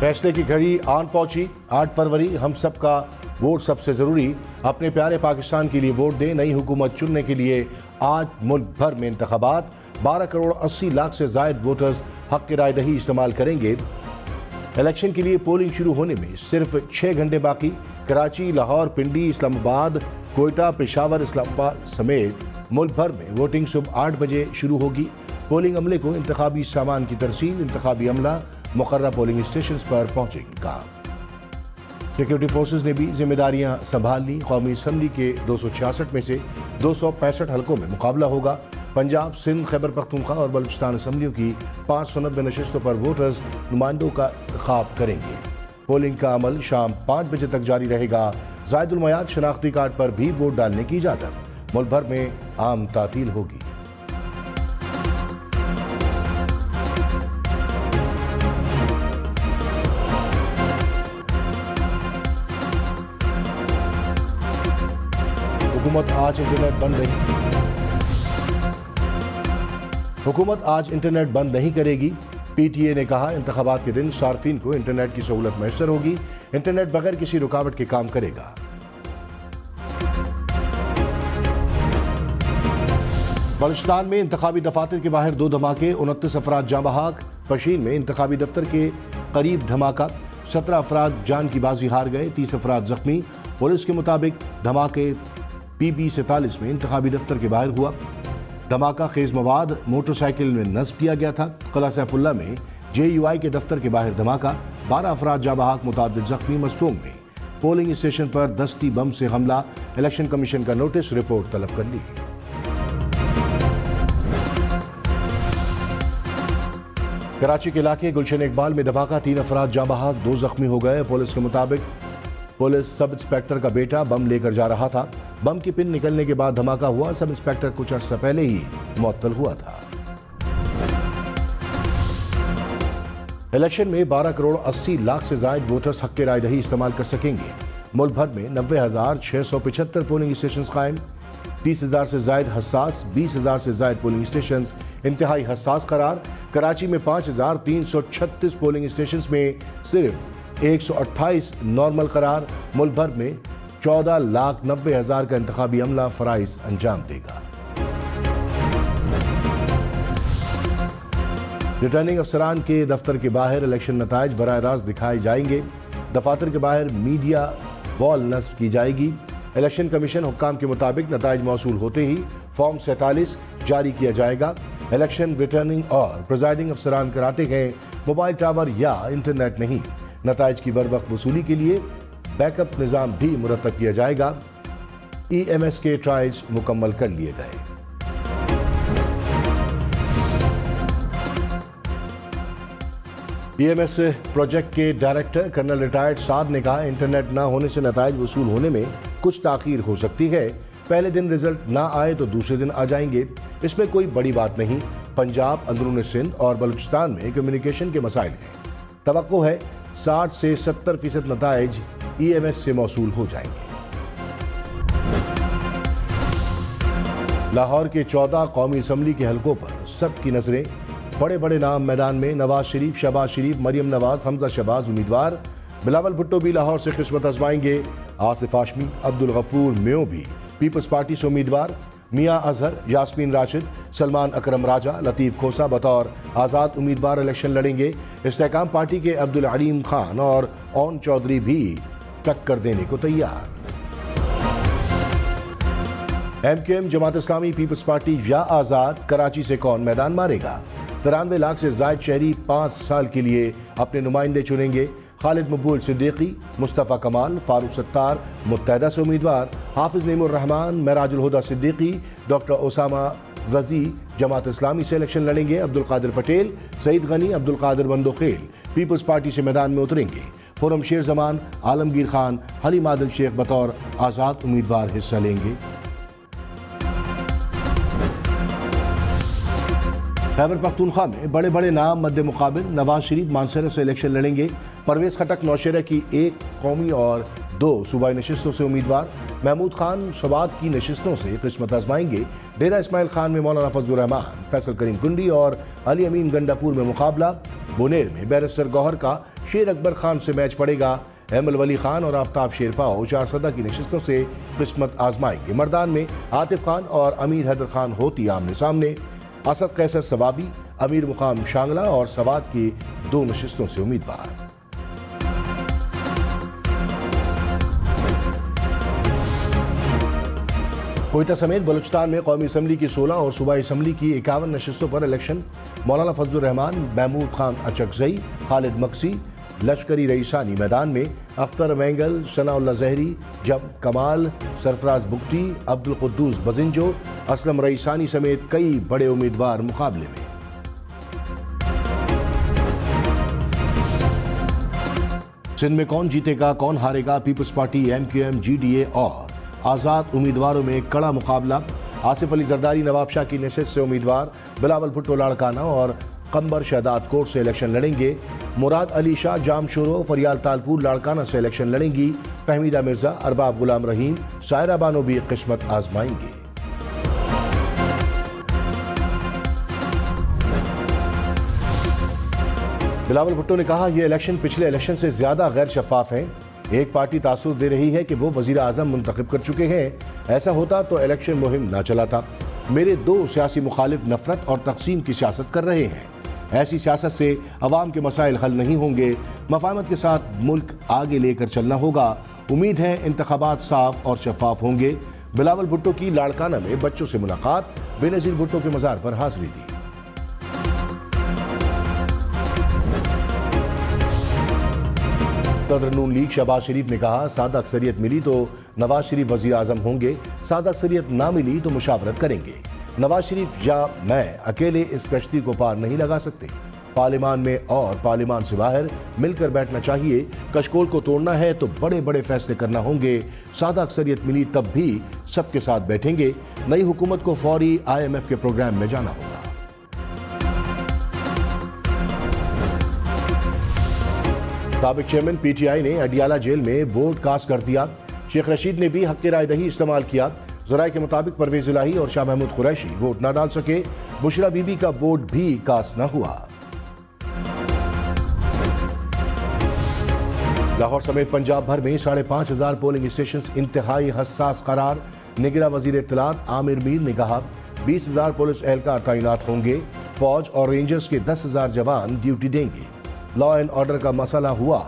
फैसले की घड़ी आन पहुंची। 8 फरवरी हम सब का वोट सबसे जरूरी। अपने प्यारे पाकिस्तान के लिए वोट दें। नई हुकूमत चुनने के लिए आज मुल्क भर में इंतखाबात। 12 करोड़ 80 लाख से जायद वोटर्स हक की राय दही इस्तेमाल करेंगे। इलेक्शन के लिए पोलिंग शुरू होने में सिर्फ 6 घंटे बाकी। कराची, लाहौर, पिंडी, इस्लामाबाद, कोयटा, पेशावर, इस्लामाबाद समेत मुल्क भर में वोटिंग सुबह 8 बजे शुरू होगी। पोलिंग अमले को इंतखाबी सामान की तरसील। इंतखाबी अमला मुकर्रर पोलिंग स्टेशन पर पहुंचेगा। सिक्योरिटी फोर्सेज ने भी जिम्मेदारियां संभाल ली। कौमी असम्बली के 266 में से 265 हलकों में मुकाबला होगा। पंजाब, सिंध, खैबर पख्तूनख्वा और बलूचिस्तान असम्बलियों की 590 नशिस्तों पर वोटर्स नुमाइंदों का इंतखाब करेंगे। पोलिंग का अमल शाम 5 बजे तक जारी रहेगा। जायदुल मयाद शनाख्ती कार्ड पर भी वोट डालने की इजाजत। मुल्क भर में आम तातील होगी। हुकूमत आज इंटरनेट बंद नहीं करेगी। पीटीए ने कहा इंतखाबात के दिन सार्फिन को इंटरनेट की सहूलत मैसर होगी। इंटरनेट बगैर किसी रुकावट के काम करेगा। बलूचिस्तान में इंतखाबी दफातर के बाहर 2 धमाके, 29 अफराद जाँ बहक। पशीन में इंतखाबी दफ्तर के करीब धमाका, 17 अफराद जान की बाजी हार गए, 30 अफराद जख्मी। पुलिस के मुताबिक धमाके PB 47 में इंतखाबी दफ्तर के बाहर हुआ। धमाका खेज मवाद मोटरसाइकिल में नस्ब किया गया था। किला सैफुल्ला में JUI के दफ्तर के बाहर धमाका, 12 अफराद जाँ बहक, मुतादिद जख्मी। मस्तूंग में पोलिंग स्टेशन पर दस्ती बम से हमला। इलेक्शन कमीशन का नोटिस, रिपोर्ट तलब कर ली। कराची के इलाके गुलशन इकबाल में धमाका, 3 अफराद जाँ बहक, 2 जख्मी हो गए। पुलिस के मुताबिक पुलिस सब इंस्पेक्टर का बेटा बम लेकर जा रहा था। बम की पिन निकलने के बाद धमाका हुआ। सब इंस्पेक्टर कुछ अर्सा पहले ही मुअत्तल हुआ था। इलेक्शन में 12 करोड़ 80 लाख से जायद वोटर्स हक के राय दही इस्तेमाल कर सकेंगे। मुल्क भर में 90,675 पोलिंग स्टेशन कायम। 30,000 से जायद हसास, 20,000 से जायद पोलिंग स्टेशन इंतहाई हसास करार। कराची में 5,336 पोलिंग स्टेशन में सिर्फ 128 नॉर्मल करार। मुल्क भर में 14,90,000 का इंतखाबी अमला फराइज अंजाम देगा। रिटर्निंग अफसरान के दफ्तर के बाहर इलेक्शन नताइज बराह रास्त दिखाए जाएंगे। दफातर के बाहर मीडिया वॉल नस्ब की जाएगी। इलेक्शन कमीशन हुक्काम के मुताबिक नताइज मौसूल होते ही फॉर्म 47 जारी किया जाएगा। इलेक्शन रिटर्निंग और प्रिजाइडिंग अफसरान कराते हैं मोबाइल टावर या इंटरनेट नहीं। नताइज की बरवक्त वसूली के लिए बैकअप निज़ाम भी मुरतब किया जाएगा। EMS के ट्रायल्स मुकम्मल कर लिए गए। EMS प्रोजेक्ट के डायरेक्टर कर्नल रिटायर्ड साद ने कहा इंटरनेट ना होने से नताइज वसूल होने में कुछ ताखीर हो सकती है। पहले दिन रिजल्ट ना आए तो दूसरे दिन आ जाएंगे, इसमें कोई बड़ी बात नहीं। पंजाब, अंदरूनी सिंध और बलूचिस्तान में कम्युनिकेशन के मसाइल हैं। तवक्को है 60 से 70% नताइज EMS से मौसूल हो जाएंगे। लाहौर के 14 कौमी असम्बली के हलकों पर सबकी नजरें। बड़े बड़े नाम मैदान में। नवाज शरीफ, शहबाज शरीफ, मरियम नवाज, हमजा शहबाज उम्मीदवार। बिलावल भुट्टो भी लाहौर से किस्मत आजमाएंगे। आसिफ हाशमी, अब्दुल गफूर मेयो भी पीपल्स पार्टी से उम्मीदवार। मियां अजहर, यास्मीन राशिद, सलमान अकरम राजा, लतीफ़ खोसा बतौर आज़ाद उम्मीदवार इलेक्शन लड़ेंगे। इस्तेहकाम पार्टी के अब्दुल अलीम खान और ओन चौधरी भी टक्कर देने को तैयार। MKM, Jamaat Islami, peoples party या आज़ाद, कराची से कौन मैदान मारेगा। 93 लाख से जायद शहरी 5 साल के लिए अपने नुमाइंदे चुनेंगे। खालिद मकबूल सिद्दीकी, मुस्तफ़ा कमाल, फारूक सत्तार मुत्तहदा से उम्मीदवार। हाफिज नईमुर रहमान, मेराजुल हुदा सिद्दीकी, डॉक्टर ओसामा रजी जमात इस्लामी से इलेक्शन लड़ेंगे। अब्दुल कादिर पटेल, सईद गनी, अब्दुल कादिर बंदोखेल पीपल्स पार्टी से मैदान में उतरेंगे। खुर्रम शेर जमान, आलमगीर खान, हलीम आदिल शेख बतौर आज़ाद उम्मीदवार हिस्सा लेंगे। खैबर पख्तूनख्वा में बड़े बड़े नाम मद्दे मुकाबिल। नवाज शरीफ मानसरा से इलेक्शन लड़ेंगे। परवेज खटक नौशेरा की 1 कौमी और 2 सूबाई नशिस्तों से उम्मीदवार। महमूद खान शबाद की नशिस्तों से किस्मत आजमाएंगे। डेरा इस्माइल खान में मौलाना फजलुर रहमान, फैसल करीम कुंडी और अली अमीन गंडापुर में मुकाबला। बुनेर में बैरिस्टर गौहर का शेर अकबर खान से मैच पड़ेगा। अहमद वली खान और आफ्ताब शेरपाओ 4 सदा की नशिस्तों से किस्मत आजमाएंगे। मर्दान में आतिफ खान और अमीर हैदर खान होती आमने सामने। असद कैसर सवाबी, अमीर मुकाम शांगला और सवात की 2 नशिस्तों से उम्मीदवार। कोयटा समेत बलूचिस्तान में कौमी असम्बली की 16 और सूबाई असम्बली की 51 नशिस्तों पर इलेक्शन। मौलाना फजलुर रहमान, महमूद खान अचकजई, खालिद मक्सी, लश्करी रईसानी मैदान में। अख्तर मैंगल, सनाउल्लाह जहरी, जम कमाल, सरफराज बुगटी, अब्दुल कुद्दूस बजिंजो, असलम रईसानी समेत कई बड़े उम्मीदवार मुकाबले में। सिंध में कौन जीतेगा कौन हारेगा, पीपल्स पार्टी, MQM, GDA और आज़ाद उम्मीदवारों में कड़ा मुकाबला। आसिफ अली जरदारी नवाब शाह की नशिस्त से उम्मीदवार। बिलावल भुट्टो लाड़काना और कंबर शहदाद कोट से इलेक्शन लड़ेंगे। मुराद अली शाह जामशोरो, फरियाल तालपुर लाड़काना से इलेक्शन लड़ेंगी। फहमीदा मिर्जा, अरबाब गुलाम रहीम, सायरा बानो भी किस्मत आजमाएंगे। बिलावल भुट्टो ने कहा, यह इलेक्शन पिछले इलेक्शन से ज्यादा गैर शफाफ है। एक पार्टी तासुर दे रही है कि वो वजीर आजम मुंतखब कर चुके हैं। ऐसा होता तो इलेक्शन मुहिम न चलाता। मेरे 2 सियासी मुखालिफ नफरत और तकसीम की सियासत कर रहे हैं। ऐसी सियासत से अवाम के मसाइल हल नहीं होंगे। मफाहमत के साथ मुल्क आगे लेकर चलना होगा। उम्मीद है इंतखाबात साफ और शफाफ होंगे। बिलावल भुट्टो की लाड़काना में बच्चों से मुलाकात। बेनजीर भुट्टो के मज़ार पर हाजिरी दी। सदर नून लीग शहबाज शरीफ ने कहा, सादा अक्सरियत मिली तो नवाज शरीफ वजीर आजम होंगे, सादा अक्सरियत ना मिली तो मुशावरत करेंगे। नवाज शरीफ या मैं अकेले इस कश्ती को पार नहीं लगा सकते। पार्लिमान में और पार्लिमान से बाहर मिलकर बैठना चाहिए। कशकोल को तोड़ना है तो बड़े बड़े फैसले करना होंगे। सादा अक्सरियत मिली तब भी सबके साथ बैठेंगे। नई हुकूमत को फौरी IMF के प्रोग्राम में जाना होगा। साबिक चेयरमैन PTI ने अडियाला जेल में वोट कास्ट कर दिया। शेख रशीद ने भी हक़ रायदही इस्तेमाल किया। ज़राए के मुताबिक परवेज इलाही और शाह महमूद कुरैशी वोट न डाल सके। बुशरा बीबी का वोट भी कास्ट न हुआ। लाहौर समेत पंजाब भर में 5,500 पोलिंग स्टेशन इंतहाई हसास करार। निगरां वजीर इत्तलात आमिर मीर ने कहा, 20,000 पुलिस एहलकार तैनात होंगे। फौज और रेंजर्स के 10,000 जवान ड्यूटी देंगे। लॉ एंड ऑर्डर का मसला हुआ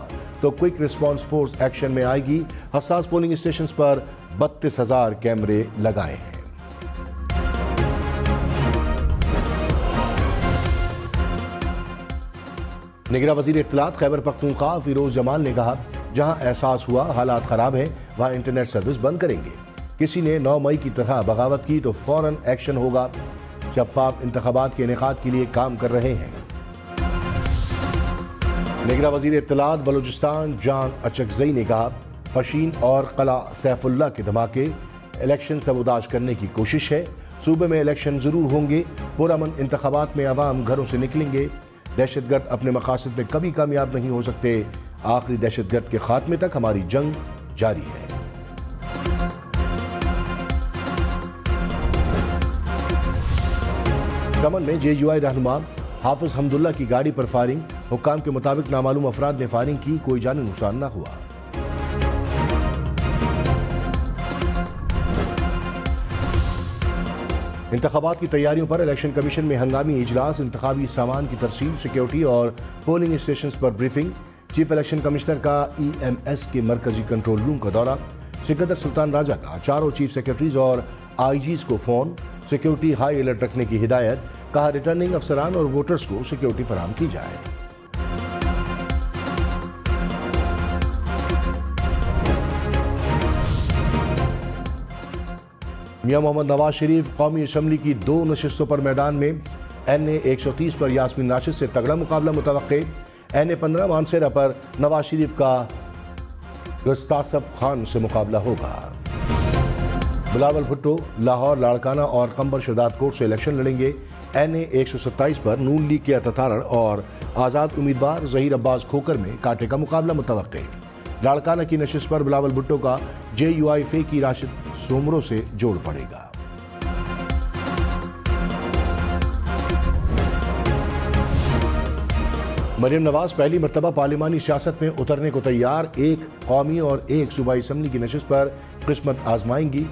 तो क्विक रिस्पांस फोर्स एक्शन में आएगी। हसास पोलिंग स्टेशन पर 32,000 कैमरे लगाए हैं। निगरां वजीर इत्तलात खैबर पख्तूनख्वा फिरोज जमाल ने कहा, जहां एहसास हुआ हालात खराब हैं वहां इंटरनेट सर्विस बंद करेंगे। किसी ने 9 मई की तरह बगावत की तो फौरन एक्शन होगा। शफाफ इंतखाबात के इनेकाद के लिए काम कर रहे हैं। निगरां वजीर इत्तलात बलूचिस्तान जान अचकजई ने कहा, पशीन और कला सैफुल्ला के धमाके इलेक्शन सबूदाज करने की कोशिश है। सूबे में इलेक्शन जरूर होंगे। पुरअमन इंतखाबात में अवाम घरों से निकलेंगे। दहशतगर्द अपने मकासद में कभी कामयाब नहीं हो सकते। आखिरी दहशतगर्द के खात्मे तक हमारी जंग जारी है। दमन में JUI रहनुमा हाफिज हमदुल्ला की गाड़ी पर फायरिंग। हुक्काम के मुताबिक नामालूम अफराद ने फायरिंग की, कोई जानी नुकसान न हुआ। इंतखाबात की तैयारियों पर इलेक्शन कमीशन में हंगामी इजलास। इंतखाबी सामान की तरसीम, सिक्योरिटी और पोलिंग स्टेशन पर ब्रीफिंग। चीफ इलेक्शन कमिश्नर का EMS के मरकजी कंट्रोल रूम का दौरा। सिकंदर सुल्तान राजा का 4 चीफ सेक्रेटरीज और IGs को फोन। सिक्योरिटी हाई अलर्ट रखने की हिदायत। कहा, रिटर्निंग अफसरान और वोटर्स को सिक्योरिटी फराहम की जाए। मियां मोहम्मद नवाज शरीफ कौमी असम्बली की 2 नशिस्तों पर मैदान में। NA 130 पर यास्मीन राशिद से तगड़ा मुकाबला मुतवक्के। NA 15 मानसेरा पर नवाज शरीफ का गुस्तासफ खान से मुकाबला होगा। बिलावल भुट्टो लाहौर लाड़काना और कंबर शहदाद कोट से इलेक्शन लड़ेंगे। NA 127 पर नून लीग के अततारण और आज़ाद उम्मीदवार ज़हीर अब्बास खोकर में कांटे का मुकाबला मुतवक्के। लाड़काना की नशिस्त पर बिलावल भुट्टो का JUI फे की राशिद सोमरो से जोड़ पड़ेगा। मरियम नवाज पहली मरतबा पार्लिमानी सियासत में उतरने को तैयार। एक कौमी और एक सूबाई असम्बली की नशिस्त पर किस्मत आजमाएंगी।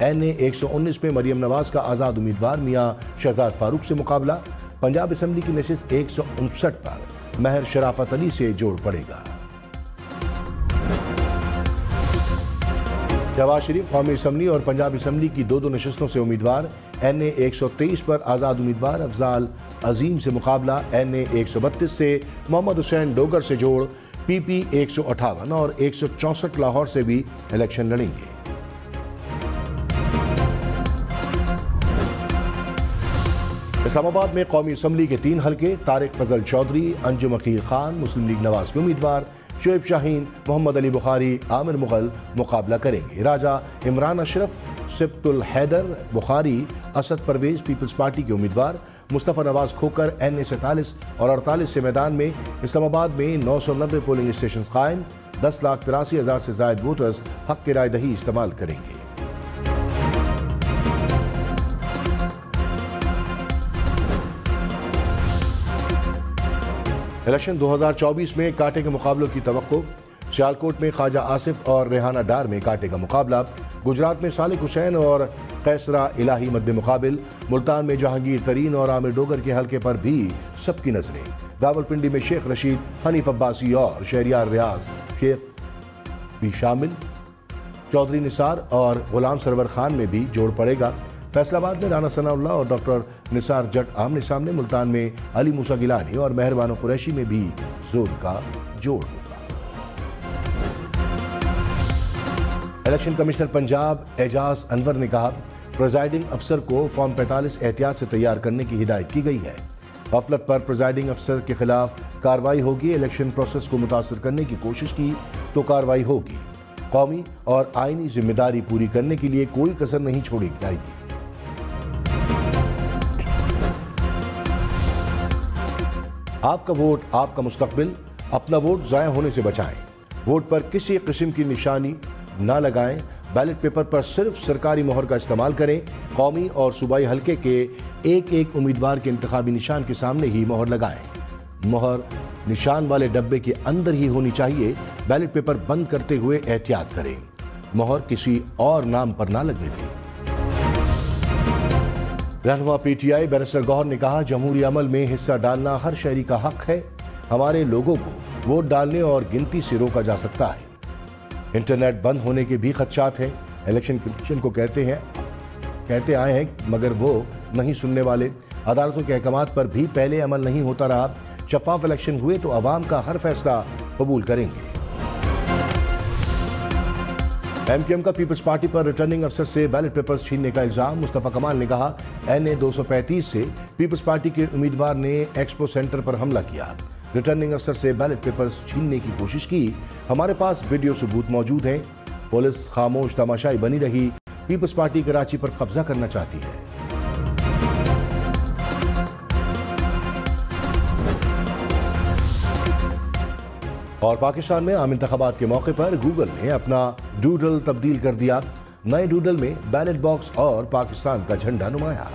NA 119 में मरियम नवाज का आज़ाद उम्मीदवार मियां शहजाद फारूक से मुकाबला। पंजाब असम्बली की नशिस्त 159 पर महर शराफत अली से जोड़ पड़ेगा। शहबाज शरीफ कौमी असम्बली और पंजाब असम्बली की दो नशिस्तों से उम्मीदवार। NA 123 पर आज़ाद उम्मीदवार अफजाल अजीम से मुकाबला। NA 132 से मोहम्मद हुसैन डोगर से जोड़। PP 158 और 164 लाहौर से भी इलेक्शन लड़ेंगे। इस्लामाबाद में कौमी असम्बली के 3 हल्के। तारिक फजल चौधरी, अंजुम अकील खान मुस्लिम लीग नवाज के उम्मीदवार। शोएब शाहीन, मोहम्मद अली बुखारी, आमिर मुगल मुकाबला करेंगे। राजा इमरान अशरफ, सिब्तुल हैदर बुखारी, असद परवेज पीपल्स पार्टी के उम्मीदवार। मुस्तफ़ा नवाज खोकर NA 47 और 48 से मैदान में। इस्लामाबाद में 990 पोलिंग स्टेशन कायम। 10,83,000 से जायद वोटर्स हक की राय दही इस्तेमाल करेंगे। इलेक्शन 2024 में कांटे के मुकाबलों की तवक्को। सियालकोट में ख्वाजा आसिफ और रेहाना डार में कांटे का मुकाबला। गुजरात में सालिक हुसैन और कैसरा इलाही मद्दे मुकाबिल। मुल्तान में जहांगीर तरीन और आमिर डोगर के हल्के पर भी सबकी नजरें। रावलपिंडी में शेख रशीद, हनीफ अब्बासी और शहरियार रियाज शेख भी शामिल। चौधरी निसार और गुलाम सरवर खान में भी जोड़ पड़ेगा। फैसलाबाद में राना सनाउल्लाह और डॉक्टर निसार जट आमने सामने। मुल्तान में अली मूसा गिलानी और मेहरबानो कुरैशी में भी जोर का जोड़ होगा। इलेक्शन कमिश्नर पंजाब एजाज अनवर ने कहा, प्रिजाइडिंग अफसर को फॉर्म 45 एहतियात से तैयार करने की हिदायत की गई है। गफलत पर प्रिजाइडिंग अफसर के खिलाफ कार्रवाई होगी। इलेक्शन प्रोसेस को मुतासर करने की कोशिश की तो कार्रवाई होगी। कौमी और आईनी जिम्मेदारी पूरी करने के लिए कोई कसर नहीं छोड़ी जाएगी। आपका वोट आपका मुस्तकबिल। अपना वोट जाया होने से बचाएं। वोट पर किसी किस्म की निशानी ना लगाएं। बैलेट पेपर पर सिर्फ सरकारी मोहर का इस्तेमाल करें। कौमी और सूबाई हल्के के एक उम्मीदवार के इंतखाबी निशान के सामने ही मोहर लगाएं। मोहर निशान वाले डब्बे के अंदर ही होनी चाहिए। बैलेट पेपर बंद करते हुए एहतियात करें। मोहर किसी और नाम पर ना लगने दें। रहनुमा PTI बैरिस्टर गौहर ने कहा, जमहूरी अमल में हिस्सा डालना हर शहरी का हक है। हमारे लोगों को वोट डालने और गिनती से रोका जा सकता है। इंटरनेट बंद होने के भी खदशात हैं। इलेक्शन कमीशन को कहते आए हैं मगर वो नहीं सुनने वाले। अदालतों के अहकामात पर भी पहले अमल नहीं होता रहा। शफाफ इलेक्शन हुए तो अवाम का हर फैसला कबूल करेंगे। MQM का पीपल्स पार्टी पर रिटर्निंग अफसर से बैलेट पेपर्स छीनने का इल्जाम। मुस्तफ़ा कमाल ने कहा, NA 235 से पीपल्स पार्टी के उम्मीदवार ने एक्सपो सेंटर पर हमला किया। रिटर्निंग अफसर से बैलेट पेपर्स छीनने की कोशिश की। हमारे पास वीडियो सबूत मौजूद हैं। पुलिस खामोश तमाशाई बनी रही। पीपल्स पार्टी कराची पर कब्जा करना चाहती है। और पाकिस्तान में आम इंतखाबात के मौके पर गूगल ने अपना डूडल तब्दील कर दिया। नए डूडल में बैलेट बॉक्स और पाकिस्तान का झंडा नुमाया।